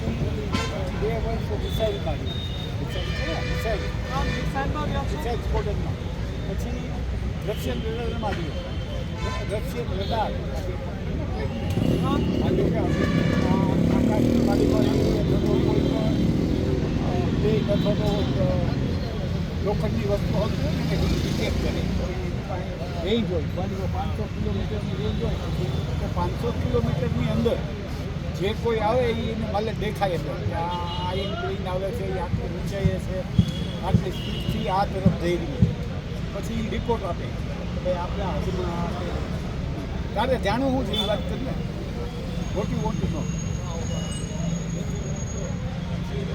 2 વર્ષ મિસાઇલ કાઢી મિસાઇલ સ્કોડનમાં પછી રશિયન રડારમાં ગયો રશિયન રડાર આકાશવાણી અથવા તો લોખંડની વસ્તુ હતી ડિટેક્ટ કરે રેન્જ હોય 500 કિલોમીટરની રેન્જ હોય તો 500 કિલોમીટરની અંદર જે કોઈ આવે એને માલે દેખાય છે કે આ એને પ્લેન આવે છે એ આટલી ઊંચાઈએ છે આટલી સ્પીડથી આ તરફ જઈ રહ્યું છે પછી રિપોર્ટ આપે કે આપણે હાથમાં તારે જાણવું શું છે એ વાત કરીને what you want to know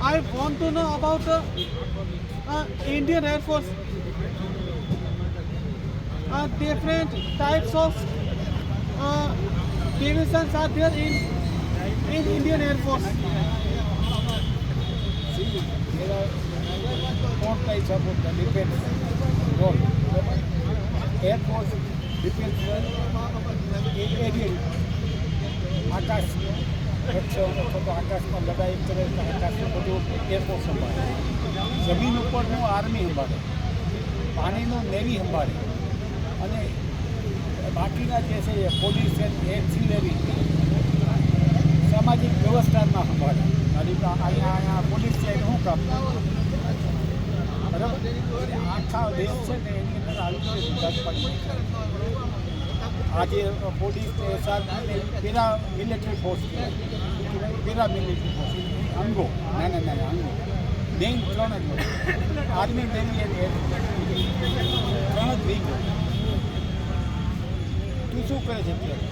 I want to know about the Indian Air Force. Different types of divisions are there in Indian Air Force. See, there are 4 types of defense role. Air Force defense aerial આકાશ રક્ષણ અથવા તો આકાશમાં લડાઈ કરે તો આકાશનું બધું air force સંભાળે જમીન ઉપરનું આર્મી સંભાળે પાણીનું નેવી સંભાળે અને બાકીના જે છે એ પોલીસ એન્ડ એન્સિલરી સામાજિક વ્યવસ્થામાં સંભાળે અહીંયા પોલીસ છે એનું શું કામ બરાબર આખા દેશ છે ને એની અંદર આવી રીતે વિકાસ પડી આજે police para military force para military force અંગો નાના અંગો મેઇન 3 જ હોય આર્મી નેવી અને એર 3 જ વિંગ હોય તું શું કરે છે અત્યારે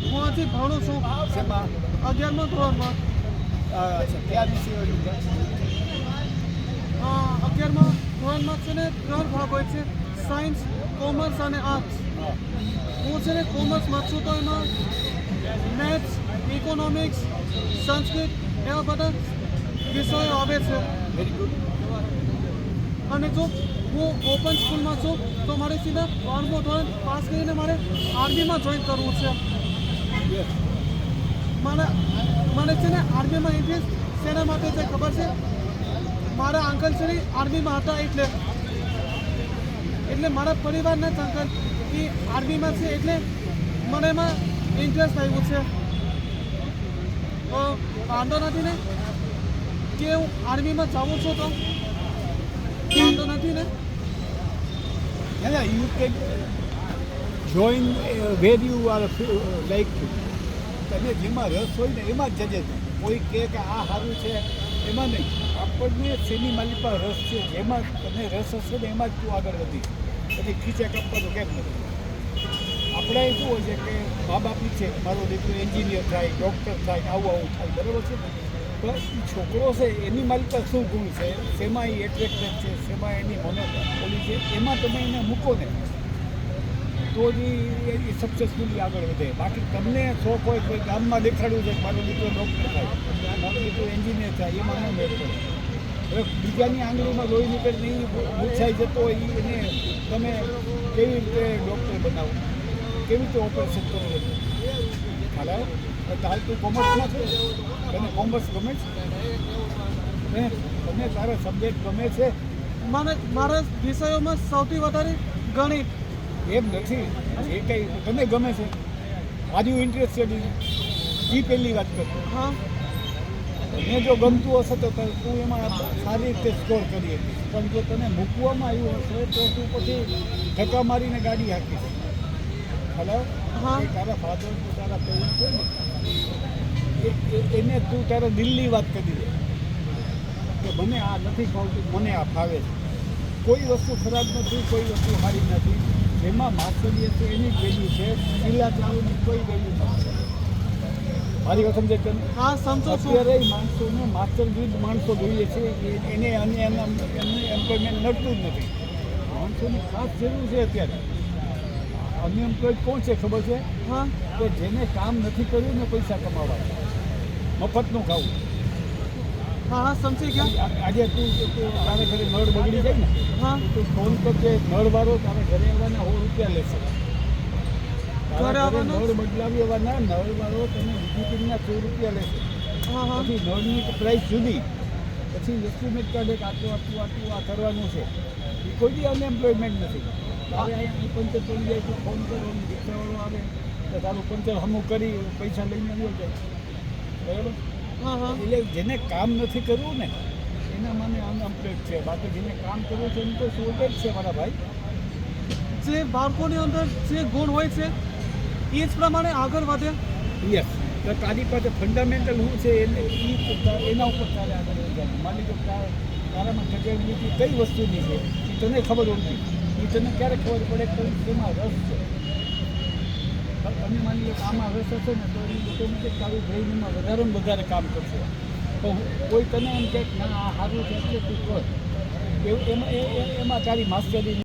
હું હજી ભણું છું શેમાં 11મા ધોરણમાં અચ્છા ક્યાં વિષય 11મા ધોરણમાં છે ને 3 ભાગ હોય છે સાયન્સ કોમર્સ અને આર્ટ્સ હું છે ને કોમર્સમાં છું તો એમાં મેથ્સ ઇકોનોમિક્સ સંસ્કૃત એવા બધા વિષયો આવે છે વેરી ગુડ અને જો હું ઓપન સ્કૂલમાં છું તો મારે સીધા 12મું ધોરણ પાસ કરીને મારે આર્મીમાં જોઈન કરવું છે મને છે ને આર્મીમાં ઇન્ટરેસ્ટ શેના માટે છે ખબર છે મારા અંકલ છે ને આર્મીમાં હતા એટલે મારા પરિવારના જ અંકલ એ આર્મીમાં છે એટલે મને એમાં ઇન્ટરેસ્ટ આવ્યું છે વાંધો નથી ને કે હું આર્મીમાં જાઉં છું તો વાંધો નથી ને you can join where you are like તમે જેમાં રસ હોય ને એમાં જ જજે કોઈ કહે કે આ સારું છે એમાં નહીં આપણને શેની માલી પર રસ છે જેમાં તને રસ હશે ને એમાં જ તું આગળ વધી પછી ખીચે કપવાનું કેમ નથી આપણે શું હોય છે કે મા બાપની છે મારો દીકરો એન્જિનિયર થાય ડૉક્ટર થાય આવું થાય બરાબર છે પણ એ છોકરો છે એની મારી પર શું ગુણ છે શેમાં એ એટ્રેક્ટેડ છે શેમાં એની મનોબળી છે એમાં તમે એને મૂકો ને તો જ એ સક્સેસફુલી આગળ વધે બાકી તમને શોખ હોય કોઈ ગામમાં દેખાડવું છે કે મારો દીકરો ડૉક્ટર થાય મારો દીકરો એન્જિનિયર થાય એમાં ન મેળ પડે હવે બીજાની આંગળીમાં લોહી નીકળે નહીં મૂછાઈ જતો હોય એને તમે કેવી રીતે ડૉક્ટર બનાવો કેવી રીતે ઓપરેશન કરો ખ્યાલ તાલ તું કોમર્સમાં છે તને કોમર્સ ગમે છે તને તારા સબ્જેક્ટ ગમે છે મારા વિષયોમાં સૌથી વધારે ગણિત એમ નથી એ કંઈ તને ગમે છે આર યુ ઇન્ટરેસ્ટેડ એ પહેલી વાત કરતો હા તને જો ગમતું હશે તો તું એમાં સારી રીતે સ્કોર કરી શકીશ પણ જો તને મૂકવામાં આવ્યું હશે તો તું પછી ધક્કા મારીને ગાડી હાંકીશ હલો હા તારા ફાધર તું તારા પેરેન્ટ છે ને એને તું તારા દિલની વાત કરી દે કે મને આ નથી ફાવતું મને આ ફાવે છે કોઈ વસ્તુ ખરાબ નથી કોઈ વસ્તુ સારી નથી જેમાં માસ્ટરીએ છે એની જ વેલ્યુ છે કિલ્લા ચાલુની કોઈ વેલ્યુ નથી મારી વાત સમજે કે હા સમજો છું અત્યારે માણસોને માસ્ટર વિરુદ્ધ માણસો જોઈએ છે એને અને એમને એમ્પ્લોયમેન્ટ નડતું જ નથી માણસોની ખાસ જરૂર છે અત્યારે અનએમ્પ્લોયડ કોણ છે ખબર છે હા કે જેને કામ નથી કર્યું ને પૈસા કમાવા મફતનું ખાવું હા હા સમજી ગયા આજે તું તારે ઘરે નળ બગડી જાય ને હા તું ફોન કરજે નળવાળો તારે ઘરે આવવાના 100 રૂપિયા લેશે ઘરે આવવાના નળ બદલાવ્યાના નળવાળો તમે વિઝિટિંગના 100 રૂપિયા લેશે. હા હા પછી નળની પ્રાઇસ જુદી, પછી એસ્ટિમેટ કાઢે કે આટલું આ કરવાનું છે. એ કોઈ બી અનએમ્પ્લોયમેન્ટ નથી. તારે અહીંયા પંચર પડી જાય તો ફોન કરો, રિક્ષાવાળો આવે તો તારું પંચર હમું કરી પૈસા લઈને આવ્યો જાય. બરાબર? હા હા એટલે જેને કામ નથી કરવું ને એના મને અનએમ્પ્લોયડ છે. બાકી જેને કામ કરવું છે એમ તો શોર્ટેજ છે મારા ભાઈ. જે બાળકોની અંદર જે ગુણ હોય છે એ જ પ્રમાણે આગળ વધે. યસ, તો તારી પાસે ફંડામેન્ટલ શું છે એના ઉપર તારે આગળ વધવાનું. માની લો તારામાં કેપેબિલિટી કઈ વસ્તુની છે એ તને ખબર હોવી. એ તને ક્યારે ખબર પડે કે તેમાં રસ છે. તમે માની લો કે આમાં રસ હશે ને તો એ ઓટોમેટિક તારું બ્રેઇન એમાં વધારે ને વધારે કામ કરશે. તો કોઈ તને એમ કહે કે ના આ સારું છે એટલે તું કર, એમાં તારી માસ્ટરી